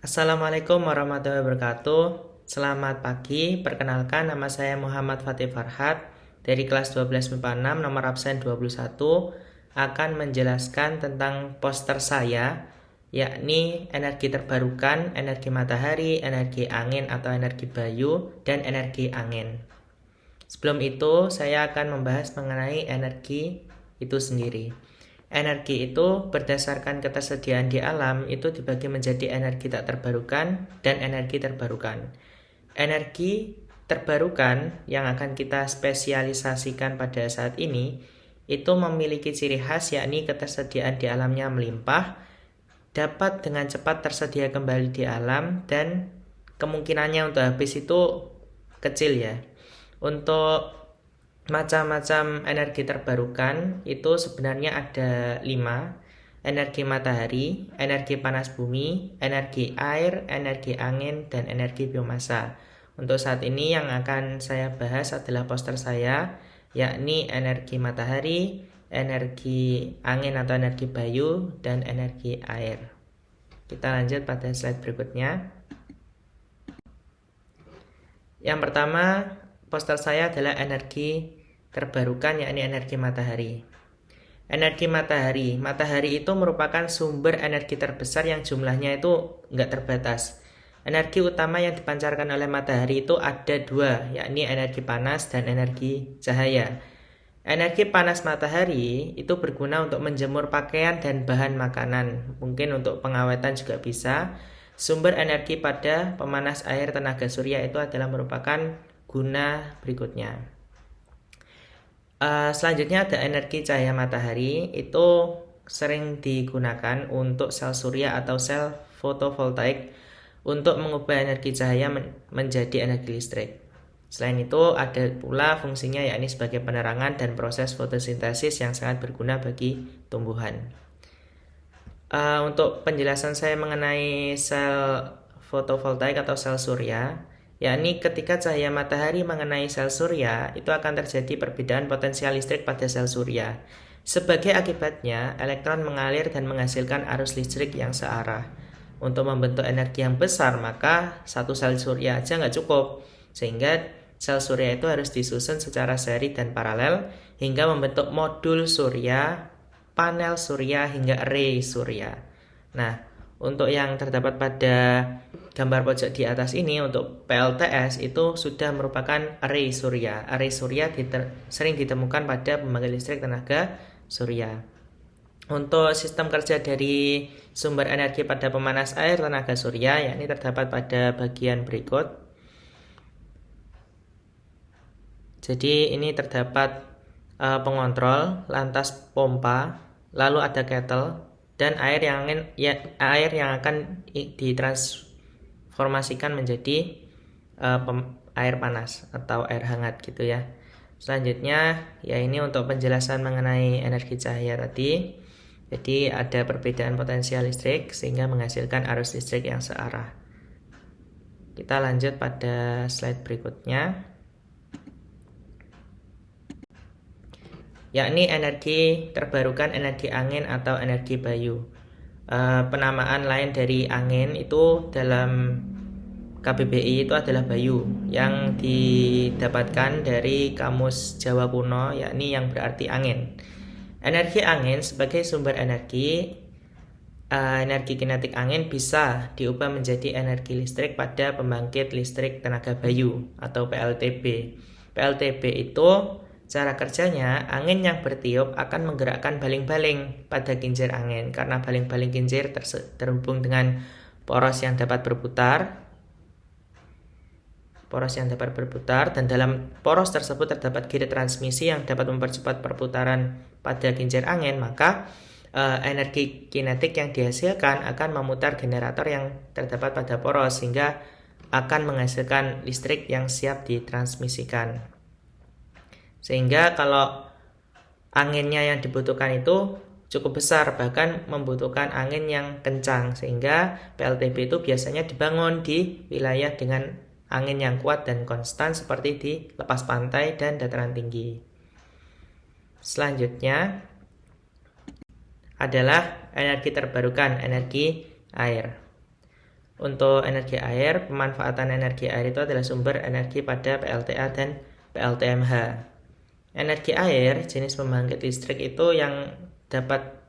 Assalamualaikum warahmatullahi wabarakatuh. Selamat pagi, perkenalkan nama saya Muhammad Fatih Farhat dari kelas 12 MIPA 6 nomor absen 21 akan menjelaskan tentang poster saya, yakni energi terbarukan, energi matahari, energi angin atau energi bayu, dan energi angin. Sebelum itu, saya akan membahas mengenai energi itu sendiri. Energi itu berdasarkan ketersediaan di alam itu dibagi menjadi energi tak terbarukan dan energi terbarukan. Energi terbarukan yang akan kita spesialisasikan pada saat ini itu memiliki ciri khas yakni ketersediaan di alamnya melimpah, dapat dengan cepat tersedia kembali di alam dan kemungkinannya untuk habis itu kecil ya. Untuk macam-macam energi terbarukan itu sebenarnya ada 5. Energi matahari, energi panas bumi, energi air, energi angin, dan energi biomasa. Untuk saat ini yang akan saya bahas adalah poster saya, yakni energi matahari, energi angin atau energi bayu, dan energi air. Kita lanjut pada slide berikutnya. Yang pertama, poster saya adalah energi terbarukan, yakni energi matahari. Energi matahari itu merupakan sumber energi terbesar yang jumlahnya itu nggak terbatas. Energi utama yang dipancarkan oleh matahari itu ada 2, yakni energi panas dan energi cahaya. Energi panas matahari itu berguna untuk menjemur pakaian dan bahan makanan, mungkin untuk pengawetan juga bisa. Sumber energi pada pemanas air tenaga surya itu adalah merupakan guna berikutnya. Selanjutnya ada energi cahaya matahari, itu sering digunakan untuk sel surya atau sel fotovoltaik untuk mengubah energi cahaya menjadi energi listrik. Selain itu ada pula fungsinya yakni sebagai penerangan dan proses fotosintesis yang sangat berguna bagi tumbuhan. Untuk penjelasan saya mengenai sel fotovoltaik atau sel surya, yakni ketika cahaya matahari mengenai sel surya, itu akan terjadi perbedaan potensial listrik pada sel surya. Sebagai akibatnya, elektron mengalir dan menghasilkan arus listrik yang searah. Untuk membentuk energi yang besar, maka satu sel surya aja nggak cukup, sehingga sel surya itu harus disusun secara seri dan paralel hingga membentuk modul surya, panel surya, hingga array surya. Nah, untuk yang terdapat pada gambar pojok di atas ini, untuk PLTS itu sudah merupakan array surya. Array surya sering ditemukan pada pembangkit listrik tenaga surya. Untuk sistem kerja dari sumber energi pada pemanas air tenaga surya, yakni terdapat pada bagian berikut. Jadi ini terdapat pengontrol, lantas pompa, lalu ada kettle, dan air yang akan ditransformasikan menjadi air panas atau air hangat gitu ya. Selanjutnya ya ini untuk penjelasan mengenai energi cahaya tadi. Jadi ada perbedaan potensial listrik sehingga menghasilkan arus listrik yang searah. Kita lanjut pada slide berikutnya, yakni energi terbarukan, energi angin atau energi bayu. Penamaan lain dari angin itu dalam KBBI itu adalah bayu, yang didapatkan dari Kamus Jawa Kuno, yakni yang berarti angin. Energi angin sebagai sumber energi kinetik angin bisa diubah menjadi energi listrik pada pembangkit listrik tenaga bayu atau PLTB. PLTB itu cara kerjanya, angin yang bertiup akan menggerakkan baling-baling pada kincir angin karena baling-baling kincir terhubung dengan poros yang dapat berputar. Dan dalam poros tersebut terdapat grid transmisi yang dapat mempercepat perputaran pada kincir angin, maka energi kinetik yang dihasilkan akan memutar generator yang terdapat pada poros sehingga akan menghasilkan listrik yang siap ditransmisikan. Sehingga kalau anginnya yang dibutuhkan itu cukup besar, bahkan membutuhkan angin yang kencang, sehingga PLTB itu biasanya dibangun di wilayah dengan angin yang kuat dan konstan seperti di lepas pantai dan dataran tinggi. Selanjutnya adalah energi terbarukan, energi air. Untuk energi air, pemanfaatan energi air itu adalah sumber energi pada PLTA dan PLTMH. Energi air, jenis pembangkit listrik itu yang dapat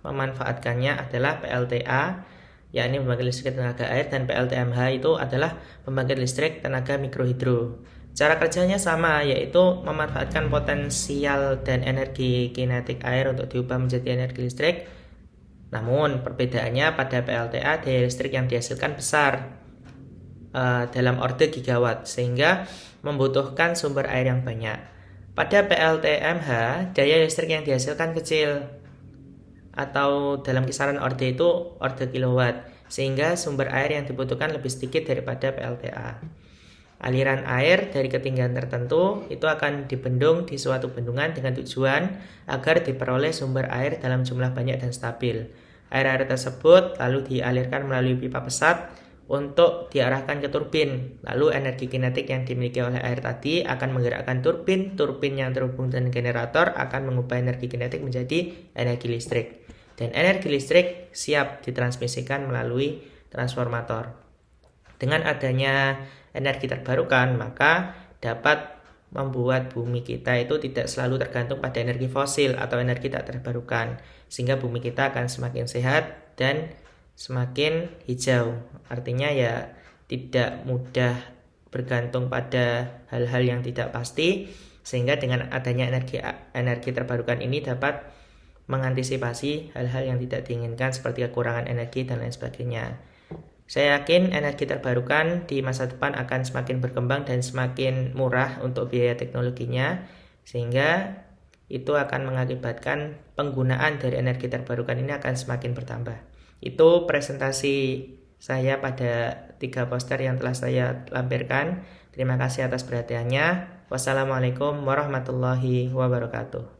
memanfaatkannya adalah PLTA, yakni pembangkit listrik tenaga air, dan PLTMH itu adalah pembangkit listrik tenaga mikrohidro. Cara kerjanya sama, yaitu memanfaatkan potensial dan energi kinetik air untuk diubah menjadi energi listrik. Namun perbedaannya pada PLTA daya listrik yang dihasilkan besar dalam orde gigawatt, sehingga membutuhkan sumber air yang banyak. Pada PLTMH daya listrik yang dihasilkan kecil atau dalam kisaran orde itu orde kilowatt, sehingga sumber air yang dibutuhkan lebih sedikit daripada PLTA. Aliran air dari ketinggian tertentu itu akan dibendung di suatu bendungan dengan tujuan agar diperoleh sumber air dalam jumlah banyak dan stabil. Air-air tersebut lalu dialirkan melalui pipa pesat untuk diarahkan ke turbin. Lalu energi kinetik yang dimiliki oleh air tadi akan menggerakkan turbin. Turbin yang terhubung dengan generator akan mengubah energi kinetik menjadi energi listrik. Dan energi listrik siap ditransmisikan melalui transformator. Dengan adanya energi terbarukan, maka dapat membuat bumi kita itu tidak selalu tergantung pada energi fosil atau energi tak terbarukan, sehingga bumi kita akan semakin sehat dan semakin hijau. Artinya ya tidak mudah bergantung pada hal-hal yang tidak pasti, sehingga dengan adanya energi terbarukan ini dapat mengantisipasi hal-hal yang tidak diinginkan seperti kekurangan energi dan lain sebagainya. Saya yakin energi terbarukan di masa depan akan semakin berkembang dan semakin murah untuk biaya teknologinya, sehingga itu akan mengakibatkan penggunaan dari energi terbarukan ini akan semakin bertambah. Itu presentasi saya pada 3 poster yang telah saya lampirkan. Terima kasih atas perhatiannya. Wassalamualaikum warahmatullahi wabarakatuh.